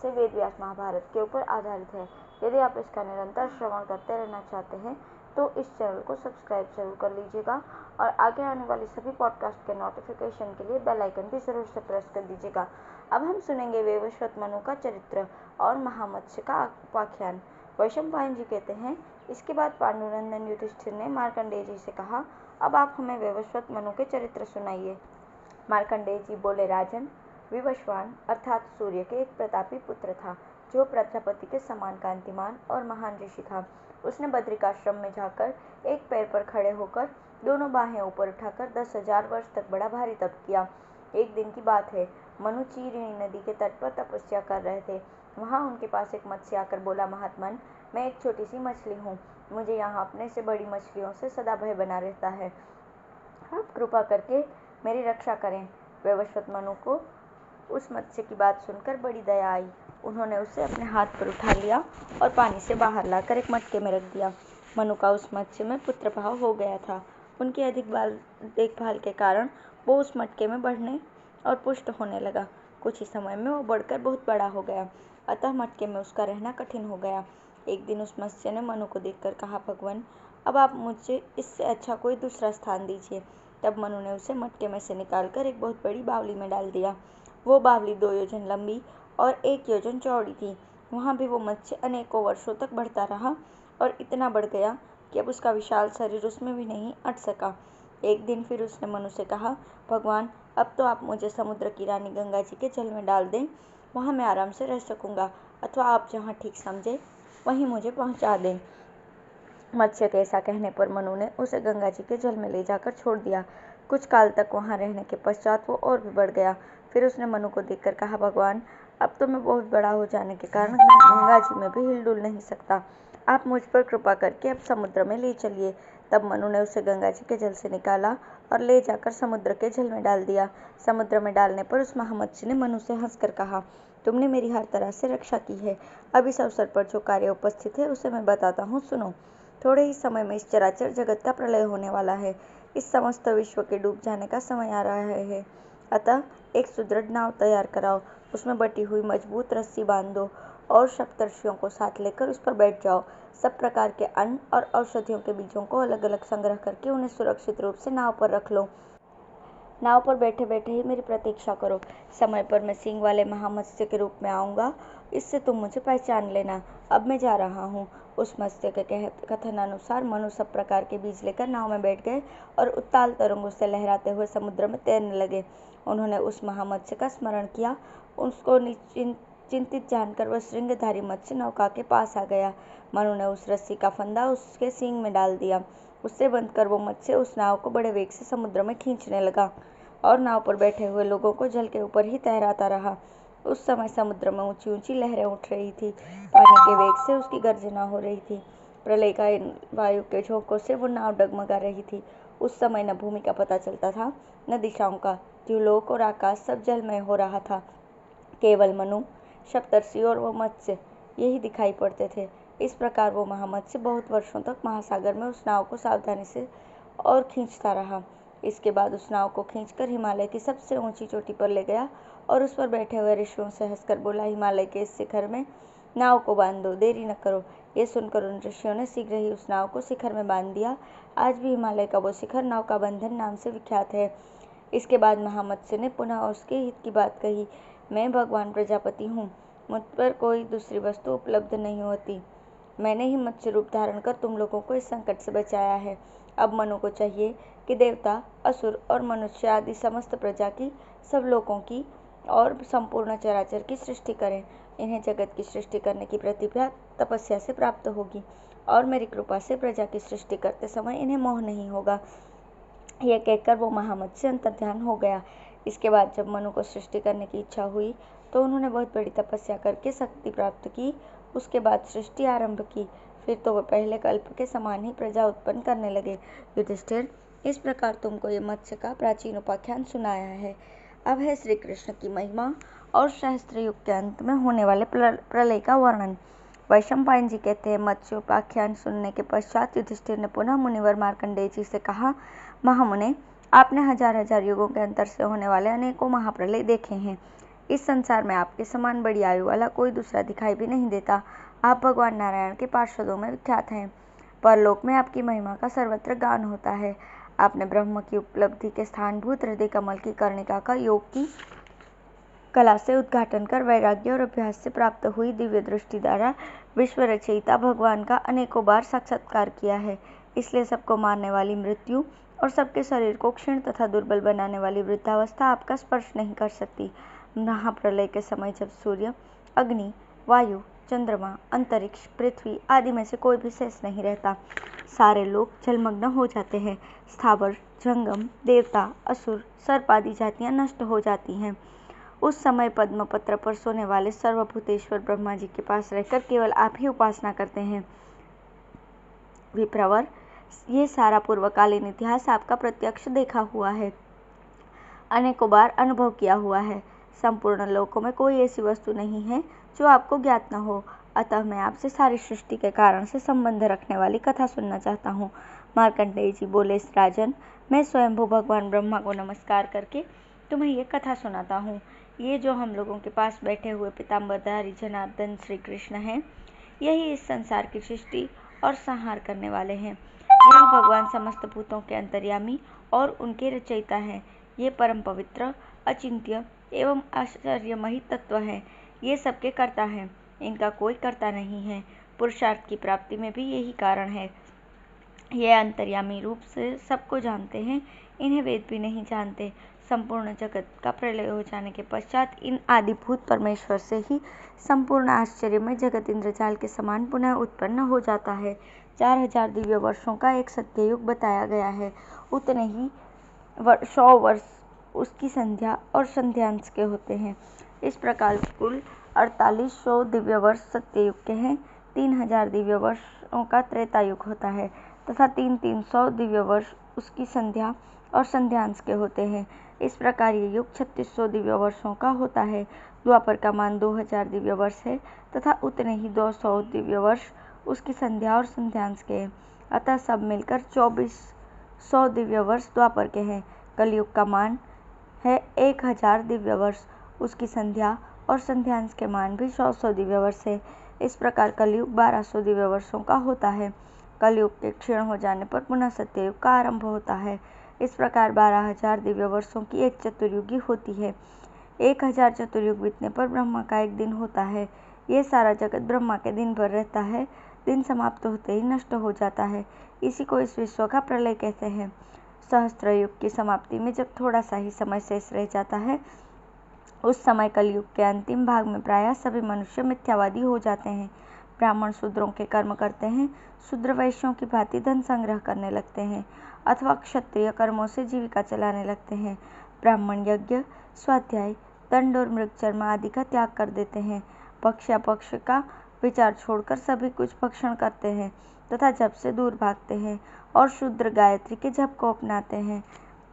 से वेद व्यास महाभारत के ऊपर आधारित है। यदि आप इसका निरंतर श्रवण करते रहना चाहते हैं तो इस चैनल को सब्सक्राइब जरूर कर लीजिएगा और आगे आने वाली सभी पॉडकास्ट के नोटिफिकेशन के लिए बेल आइकन भी जरूर से प्रेस कर दीजिएगा। अब हम सुनेंगे वैवस्वत मनु का चरित्र और महामत्स्य का उपाख्यान। वैशंपायन जी कहते हैं, इसके बाद पांडुनंदन युधिष्ठिर ने मार्कंडेय जी से कहा, अब आप हमें वैवस्वत मनु के चरित्र सुनाइए। मार्कंडेय जी बोले, राजन, विवस्वान अर्थात सूर्य के एक प्रतापी पुत्र था जो प्रजापति के समान कांतिमान और महान ऋषि था। उसने बद्रिकाश्रम में जाकर एक पैर पर खड़े होकर दोनों बाहें ऊपर उठाकर 10,000 वर्ष तक बड़ा भारी तप किया। एक दिन की बात है, मनु चीरिणी नदी के तट पर तपस्या कर रहे थे। वहां उनके पास एक मत्स्य आकर बोला, महात्मन, मैं एक छोटी सी मछली हूँ, मुझे यहाँ अपने से बड़ी मछलियों से सदा भय बना रहता है, आप कृपा करके मेरी रक्षा करें। वैवस्वत मनु को उस मत्स्य की बात सुनकर बड़ी दया आई। उन्होंने उसे अपने हाथ पर उठा लिया और पानी से बाहर लाकर एक मटके में रख दिया। मनु का उस मत्स्य में पुत्रभाव हो गया था। उनकी अधिक देखभाल के कारण वो उस मटके में बढ़ने और पुष्ट होने लगा। कुछ ही समय में वो बढ़कर बहुत बड़ा हो गया, अतः मटके में उसका रहना कठिन हो गया। एक दिन उस मत्स्य ने मनु को देखकर कहा, भगवान, अब आप मुझे इससे अच्छा कोई दूसरा स्थान दीजिए। तब मनु ने उसे मटके में से निकालकर एक बहुत बड़ी बावली में डाल दिया। वो बावली 2 योजन लंबी और 1 योजन चौड़ी थी। वहाँ भी वो मत्स्य अनेकों वर्षों तक बढ़ता रहा और इतना बढ़ गया कि अब उसका विशाल शरीर उसमें भी नहीं अट सका। एक दिन फिर उसने मनु से कहा, भगवान, अब तो आप मुझे समुद्र की रानी गंगा जी के जल में डाल दें, वहाँ मैं आराम से रह सकूँगा, अथवा आप जहाँ ठीक समझे वहीं मुझे पहुँचा दें। मत्स्य के ऐसा कहने पर मनु ने उसे गंगा जी के जल में ले जाकर छोड़ दिया। कुछ काल तक वहाँ रहने के पश्चात वो और भी बढ़ गया। फिर उसने मनु को देखकर कहा, भगवान, अब तो मैं बहुत बड़ा हो जाने के कारण गंगा जी में भी हिलडुल नहीं सकता, आप मुझ पर कृपा करके अब समुद्र में ले चलिए। तब मनु ने उसे गंगा जी के जल से निकाला और ले जाकर समुद्र के जल में डाल दिया। समुद्र में डालने पर उस महामत्स्य ने मनु से हंसकर कहा, तुमने मेरी हर तरह से रक्षा की है। अब इस अवसर पर जो कार्य उपस्थित है उसे मैं बताता हूँ, सुनो। थोड़े ही समय में इस चराचर जगत का प्रलय होने वाला है। इस समस्त विश्व के डूब जाने का समय आ रहा है। अतः एक सुदृढ़ नाव तैयार कराओ, उसमें बटी हुई मजबूत रस्सी बांध दो और सप्तर्षियों को साथ लेकर उस पर बैठ जाओ। सब प्रकार के अन्न और औषधियों के बीजों को अलग अलग संग्रह करके उन्हें सुरक्षित रूप से नाव पर रख लो। नाव पर बैठे बैठे ही मेरी प्रतीक्षा करो। समय पर मैं सींग वाले महामत्स्य के रूप में आऊँगा, इससे तुम मुझे पहचान लेना। अब मैं जा रहा हूँ। उस मत्स्य के कथन अनुसार मनु सब प्रकार के बीज लेकर नाव में बैठ गए और उत्ताल तरंगों से लहराते हुए समुद्र में तैरने लगे। उन्होंने उस महामत्स्य का स्मरण किया। उसको चिंतित जानकर वह श्रृंगधारी मत्स्य नौका के पास आ गया। मनु ने उस रस्सी का फंदा उसके सींग में डाल दिया। उससे बंधकर वो मत्स्य उस नाव को बड़े वेग से समुद्र में खींचने लगा और नाव पर बैठे हुए लोगों को जल के ऊपर ही तैराता रहा। उस समय समुद्र में ऊंची ऊंची लहरें उठ रही थी। पानी के वेग से उसकी गर्जना हो रही थी। प्रलय का वायु के झोंकों से वो नाव डगमगा रही थी। उस समय न भूमि का पता चलता था, न दिशाओं का। द्युलोक और आकाश सब जलमय हो रहा था। केवल मनु, सप्तर्षि और वो मत्स्य यही दिखाई पड़ते थे। इस प्रकार वो महामत्स्य बहुत वर्षों तक महासागर में उस नाव को सावधानी से और खींचता रहा। इसके बाद उस नाव को खींचकर हिमालय की सबसे ऊंची चोटी पर ले गया और उस पर बैठे हुए ऋषियों से हंसकर बोला, हिमालय के इस शिखर में नाव को बांध दो, देरी न करो। ये सुनकर उन ऋषियों ने शीघ्र ही उस नाव को शिखर में बांध दिया। आज भी हिमालय का वो शिखर नौका बंधन नाम से विख्यात है। इसके बाद महामत्स्य ने पुनः उसके हित की बात कही, मैं भगवान प्रजापति हूँ, मुझ पर कोई दूसरी वस्तु उपलब्ध नहीं होती। मैंने ही मत्स्य रूप धारण कर तुम लोगों को इस संकट से बचाया है। अब मनु को चाहिए कि देवता, असुर और मनुष्य आदि समस्त प्रजा की, सब लोगों की और संपूर्ण चराचर की सृष्टि करें। इन्हें जगत की सृष्टि करने की प्रतिभा तपस्या से प्राप्त होगी और मेरी कृपा से प्रजा की सृष्टि करते समय इन्हें मोह नहीं होगा। यह कहकर वो महामत्स्य अंतर्ध्यान हो गया। इसके बाद जब मनु को सृष्टि करने की इच्छा हुई तो उन्होंने बहुत बड़ी तपस्या करके शक्ति प्राप्त की। उसके बाद सृष्टि आरंभ की। फिर तो वह पहले कल्प के समान ही प्रजा उत्पन्न करने लगे। युधिष्ठिर, इस प्रकार तुमको ये मत्स्य का प्राचीन उपाख्यान सुनाया है। अब है श्री कृष्ण की महिमा और सहस्त्र युग के अंत में होने वाले प्रलय का वर्णन। वैशंपायन जी कहते हैं, मत्स्य उपाख्यान सुनने के पश्चात युधिष्ठिर ने पुनः मुनिवर मार्कंडेय जी से कहा, महामुने, आपने हजार हजार युगों के अंतर से होने वाले अनेकों महाप्रलय देखे हैं। इस संसार में आपके समान बड़ी आयु वाला कोई दूसरा दिखाई भी नहीं देता। आप भगवान नारायण के पार्षदों में विख्यात हैं। परलोक में आपकी महिमा का सर्वत्र गान होता है। आपने ब्रह्म की उपलब्धि के स्थानभूत हृदय कमल की कर्णिका का योग की कला से उद्घाटन कर वैराग्य और अभ्यास से प्राप्त हुई दिव्य दृष्टि द्वारा विश्व रचयिता भगवान का अनेकों बार साक्षात्कार किया है। इसलिए सबको मारने वाली मृत्यु और सबके शरीर को क्षीण तथा दुर्बल बनाने वाली वृद्धावस्था आपका स्पर्श नहीं कर सकती। महाप्रलय के समय जब सूर्य, अग्नि, वायु, चंद्रमा, अंतरिक्ष, पृथ्वी आदि में से कोई भी शेष नहीं रहता, सारे लोग जलमग्न हो जाते हैं, स्थावर, जंगम, देवता, असुर, सर्प आदि जातियां नष्ट हो जाती हैं। उस समय पद्मपत्र पर सोने वाले सर्वभूतेश्वर ब्रह्मा जी के पास रहकर केवल आप ही उपासना करते हैं। विप्रवर, ये सारा पूर्वकालीन इतिहास आपका प्रत्यक्ष देखा हुआ है, अनेकों बार अनुभव किया हुआ है। संपूर्ण लोकों में कोई ऐसी वस्तु नहीं है जो आपको ज्ञात न हो। अतः मैं आपसे सारी सृष्टि के कारण से संबंध रखने वाली कथा सुनना चाहता हूँ। मार्कंडेय जी बोले, राजन, मैं स्वयंभू भगवान ब्रह्मा को नमस्कार करके तुम्हें ये कथा सुनाता हूँ। ये जो हम लोगों के पास बैठे हुए पीताम्बरधारी जनार्दन श्री कृष्ण हैं, यही इस संसार की सृष्टि और संहार करने वाले हैं। यही भगवान समस्त भूतों के अंतर्यामी और उनके रचयिता हैं। ये परम पवित्र, अचिंत्य एवं आश्चर्यमयी तत्व हैं। ये सबके कर्ता हैं, इनका कोई कर्ता नहीं है। पुरुषार्थ की प्राप्ति में भी यही कारण है। ये अंतर्यामी रूप से सबको जानते हैं, इन्हें वेद भी नहीं जानते। संपूर्ण जगत का प्रलय हो जाने के पश्चात इन आदिभूत परमेश्वर से ही संपूर्ण आश्चर्य में जगत इंद्रजाल के समान पुनः उत्पन्न हो जाता है। 4000 दिव्य वर्षों का एक सत्ययुग बताया गया है। उतने ही 100 वर्ष उसकी संध्या और संध्यांश के होते हैं। इस प्रकार कुल 4800 दिव्य वर्ष सत्ययुग के हैं। 3000 दिव्य वर्षों का त्रेतायुग होता है तथा 300 दिव्य वर्ष उसकी संध्या और संध्यांश के होते हैं। इस प्रकार ये युग 3600 दिव्य वर्षों का होता है। द्वापर का मान 2000 दिव्य वर्ष है तथा उतने ही 200 दिव्य वर्ष उसकी संध्या और संध्यांश के हैं। अतः सब मिलकर 2400 दिव्य वर्ष द्वापर के हैं। कलयुग का मान है 1000 दिव्य वर्ष, उसकी संध्या और संध्यांश के मान भी 100 दिव्य वर्ष है। इस प्रकार कलयुग 1200 दिव्य वर्षों का होता है। कलयुग के क्षीण हो जाने पर पुनः सत्ययुग का आरंभ होता है। इस प्रकार 12000 दिव्य वर्षों की एक चतुर्युगी होती है। 1000 चतुर्युग बीतने पर ब्रह्मा का एक दिन होता है। ये सारा जगत ब्रह्मा के दिन भर रहता है, दिन समाप्त होते ही नष्ट हो जाता है। इसी को इस विश्व का प्रलय कहते हैं। सहस्त्र युग की समाप्ति में जब थोड़ा सा ही समय शेष रह जाता है, उस समय कलयुग के अंतिम भाग में प्रायः सभी मनुष्य मिथ्यावादी हो जाते हैं। ब्राह्मण शूद्रों के कर्म करते हैं, शूद्र वैश्यों की भांति धन संग्रह करने लगते हैं अथवा क्षत्रिय कर्मों से जीविका चलाने लगते हैं। ब्राह्मण यज्ञ, स्वाध्याय, दंड और मृगचर्म आदि का त्याग कर देते हैं। पक्षापक्ष का विचार छोड़कर सभी कुछ भक्षण करते हैं तथा जप से दूर भागते हैं और शूद्र गायत्री के जप को अपनाते हैं।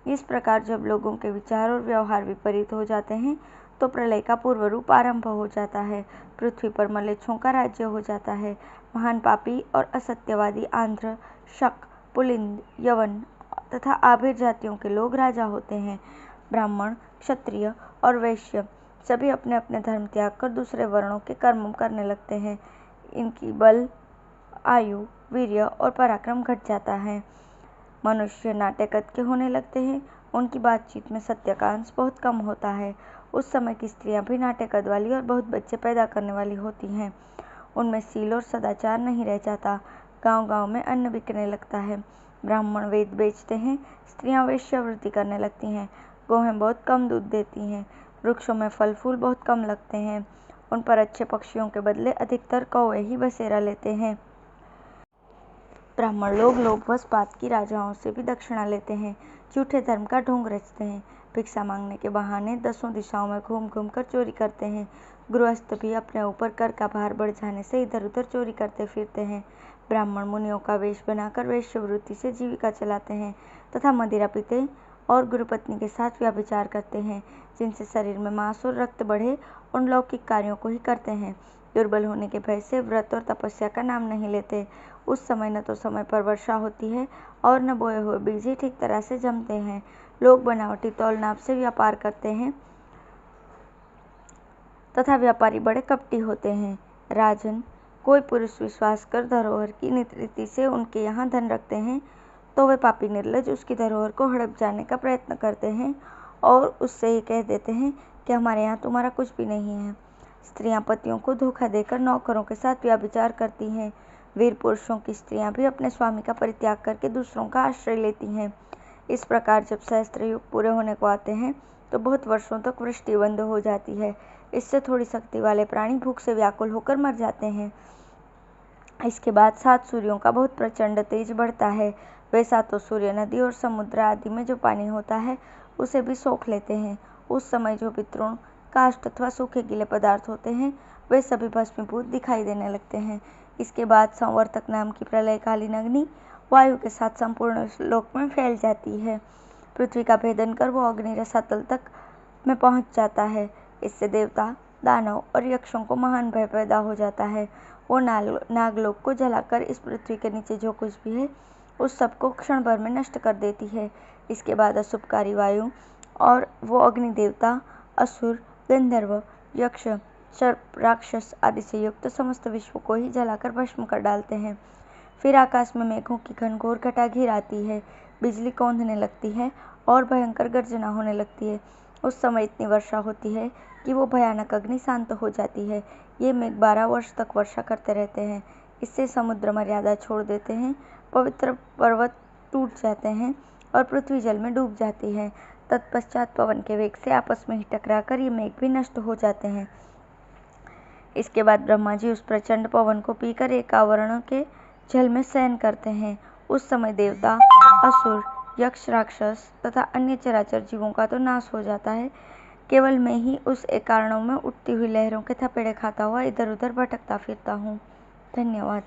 इस प्रकार जब लोगों के विचार और व्यवहार विपरीत हो जाते हैं तो प्रलय का पूर्व रूप आरंभ हो जाता है। पृथ्वी पर मलेच्छों का राज्य हो जाता है। महान पापी और असत्यवादी आंध्र, शक, पुलिंद, यवन तथा आभिर जातियों के लोग राजा होते हैं। ब्राह्मण, क्षत्रिय और वैश्य सभी अपने अपने धर्म त्याग कर दूसरे वर्णों के कर्म करने लगते हैं। इनकी बल, आयु, वीर्य और पराक्रम घट जाता है। मनुष्य नाट्यकद के होने लगते हैं। उनकी बातचीत में सत्य का अंश बहुत कम होता है। उस समय की स्त्रियां भी नाट्यकद वाली और बहुत बच्चे पैदा करने वाली होती हैं। उनमें सील और सदाचार नहीं रह जाता। गांव-गांव में अन्न बिकने लगता है। ब्राह्मण वेद बेचते हैं, स्त्रियां वेश्यावृत्ति करने लगती हैं। गौहें बहुत कम दूध देती हैं। वृक्षों में फल फूल बहुत कम लगते हैं। उन पर अच्छे पक्षियों के बदले अधिकतर कौवे ही बसेरा लेते हैं। ब्राह्मण लोग लोभवश पात की राजाओं से भी दक्षिणा लेते हैं। झूठे धर्म का ढोंग रचते हैं। भिक्षा मांगने के बहाने 10 दिशाओं में घूम घूम कर चोरी करते हैं। गृहस्थ भी अपने ऊपर कर का भार बढ़ जाने से इधर उधर चोरी करते फिरते हैं। ब्राह्मण मुनियों का वेश बनाकर वेश्यावृत्ति से जीविका चलाते हैं तथा मदिरा पीते और गुरुपत्नी के साथ व्यभिचार करते हैं। जिनसे शरीर में मांस और रक्त बढ़े उन लौकिक कार्यों को ही करते हैं। दुर्बल होने के भय से व्रत और तपस्या का नाम नहीं लेते। उस समय न तो समय पर वर्षा होती है और न बोए हुए बीज ही ठीक तरह से जमते हैं। लोग बनावटी तौल नाप से व्यापार करते हैं तथा व्यापारी बड़े कपटी होते हैं। राजन, कोई पुरुष विश्वास कर धरोहर की रीति से उनके यहाँ धन रखते हैं तो वे पापी निर्लज उसकी धरोहर को हड़प जाने का प्रयत्न करते हैं और उससे ये कह देते हैं कि हमारे यहाँ तुम्हारा कुछ भी नहीं है। स्त्रियां पतियों को धोखा देकर नौकरों के साथ व्यभिचार करती हैं। वीर पुरुषों की स्त्रियां भी अपने स्वामी का परित्याग करके दूसरों का आश्रय लेती हैं। इस प्रकार जब सहस्त्र युग पूरे होने को आते हैं तो बहुत वर्षों तक वृष्टि बंद हो जाती है। इससे थोड़ी शक्ति वाले प्राणी भूख से व्याकुल होकर मर जाते हैं। इसके बाद 7 सूर्यों का बहुत प्रचंड तेज बढ़ता है। वे 7 सूर्य नदी और समुद्र आदि में जो पानी होता है उसे भी सोख लेते हैं। उस समय जो भी तृण, काष्ठ अथवा सूखे गीले पदार्थ होते हैं वे सभी भस्मीभूत दिखाई देने लगते हैं। इसके बाद संवर्तक नाम की प्रलयकालीन अग्नि वायु के साथ संपूर्ण लोक में फैल जाती है। पृथ्वी का भेदन कर वो अग्नि रसातल तक में पहुंच जाता है। इससे देवता, दानव और यक्षों को महान भय पैदा हो जाता है। वो नागलोक को जलाकर इस पृथ्वी के नीचे जो कुछ भी है उस सबको क्षण भर में नष्ट कर देती है। इसके बाद अशुभकारी वायु और वो अग्नि देवता, असुर, गंधर्व, यक्ष, सर्प, राक्षस आदि से युक्त समस्त विश्व को ही जलाकर भस्म कर डालते हैं। फिर आकाश में मेघों की घनघोर घटा घिर आती है, बिजली कौंधने लगती है और भयंकर गर्जना होने लगती है। उस समय इतनी वर्षा होती है कि वो भयानक अग्नि शांत हो जाती है। ये मेघ 12 वर्ष तक वर्षा करते रहते हैं। इससे समुद्र मर्यादा छोड़ देते हैं, पवित्र पर्वत टूट जाते हैं और पृथ्वी जल में डूब जाती है। तत्पश्चात पवन के वेग से आपस में ही टकराकर ये मेघ भी नष्ट हो जाते हैं। इसके बाद ब्रह्मा जी उस प्रचंड पवन को पीकर एक आवरण के जल में शयन करते हैं। उस समय देवता, असुर, यक्ष, राक्षस तथा अन्य चराचर जीवों का तो नाश हो जाता है। केवल मैं ही उस एकारणों में उठती हुई लहरों के थपेड़े खाता हुआ इधर उधर भटकता फिरता हूँ। धन्यवाद।